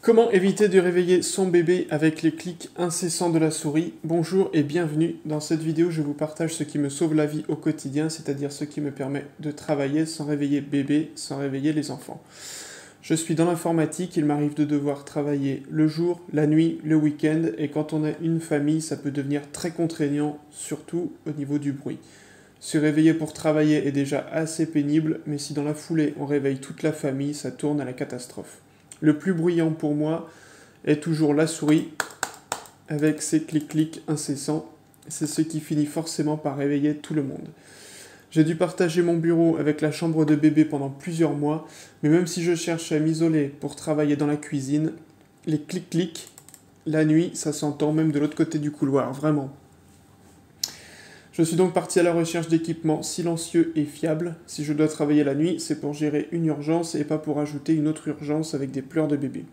Comment éviter de réveiller son bébé avec les clics incessants de la souris? Bonjour et bienvenue. Dans cette vidéo, je vous partage ce qui me sauve la vie au quotidien, c'est-à-dire ce qui me permet de travailler sans réveiller bébé, sans réveiller les enfants. Je suis dans l'informatique, il m'arrive de devoir travailler le jour, la nuit, le week-end, et quand on a une famille, ça peut devenir très contraignant, surtout au niveau du bruit. Se réveiller pour travailler est déjà assez pénible, mais si dans la foulée on réveille toute la famille, ça tourne à la catastrophe. Le plus bruyant pour moi est toujours la souris, avec ses clics-clics incessants. C'est ce qui finit forcément par réveiller tout le monde. J'ai dû partager mon bureau avec la chambre de bébé pendant plusieurs mois, mais même si je cherche à m'isoler pour travailler dans la cuisine, les clics-clics, la nuit, ça s'entend même de l'autre côté du couloir, vraiment. Je suis donc parti à la recherche d'équipements silencieux et fiables. Si je dois travailler la nuit, c'est pour gérer une urgence et pas pour ajouter une autre urgence avec des pleurs de bébé.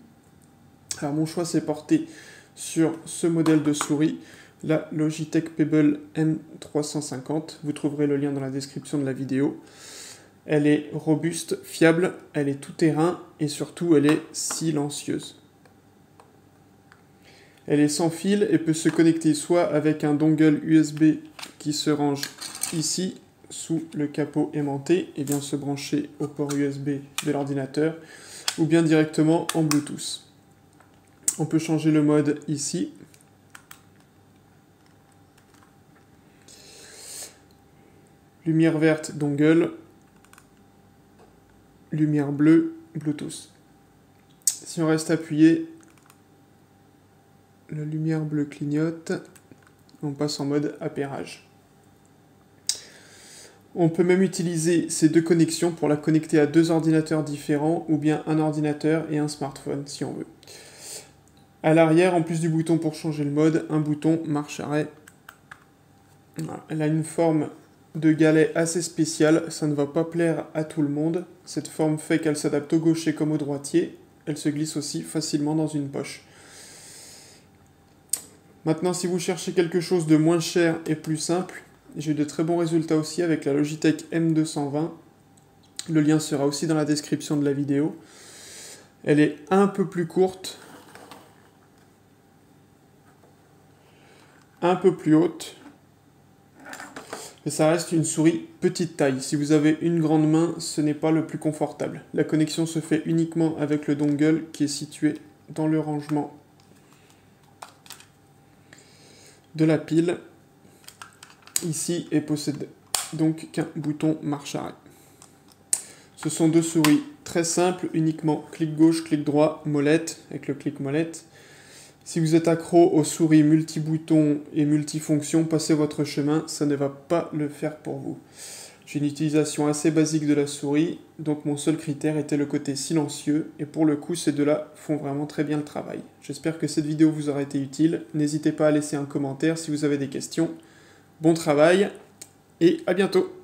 Alors mon choix s'est porté sur ce modèle de souris, la Logitech Pebble M350. Vous trouverez le lien dans la description de la vidéo. Elle est robuste, fiable, elle est tout-terrain et surtout elle est silencieuse. Elle est sans fil et peut se connecter soit avec un dongle USB qui se range ici sous le capot aimanté et vient se brancher au port USB de l'ordinateur, ou bien directement en Bluetooth. On peut changer le mode ici. Lumière verte, dongle. Lumière bleue, Bluetooth. Si on reste appuyé, la lumière bleue clignote. On passe en mode appairage. On peut même utiliser ces deux connexions pour la connecter à deux ordinateurs différents ou bien un ordinateur et un smartphone si on veut. À l'arrière, en plus du bouton pour changer le mode, un bouton marche-arrêt. Voilà. Elle a une forme de galet assez spéciale, ça ne va pas plaire à tout le monde. Cette forme fait qu'elle s'adapte au gaucher comme au droitier. Elle se glisse aussi facilement dans une poche. Maintenant, si vous cherchez quelque chose de moins cher et plus simple, j'ai eu de très bons résultats aussi avec la Logitech M220. Le lien sera aussi dans la description de la vidéo. Elle est un peu plus courte, un peu plus haute, et ça reste une souris petite taille. Si vous avez une grande main, ce n'est pas le plus confortable. La connexion se fait uniquement avec le dongle qui est situé dans le rangement de la pile ici et possède donc qu'un bouton marche-arrêt. Ce sont deux souris très simples, uniquement clic gauche, clic droit, molette, avec le clic molette. Si vous êtes accro aux souris multi-boutons et multifonctions, passez votre chemin, ça ne va pas le faire pour vous. J'ai une utilisation assez basique de la souris, donc mon seul critère était le côté silencieux, et pour le coup, ces deux-là font vraiment très bien le travail. J'espère que cette vidéo vous aura été utile. N'hésitez pas à laisser un commentaire si vous avez des questions. Bon travail, et à bientôt!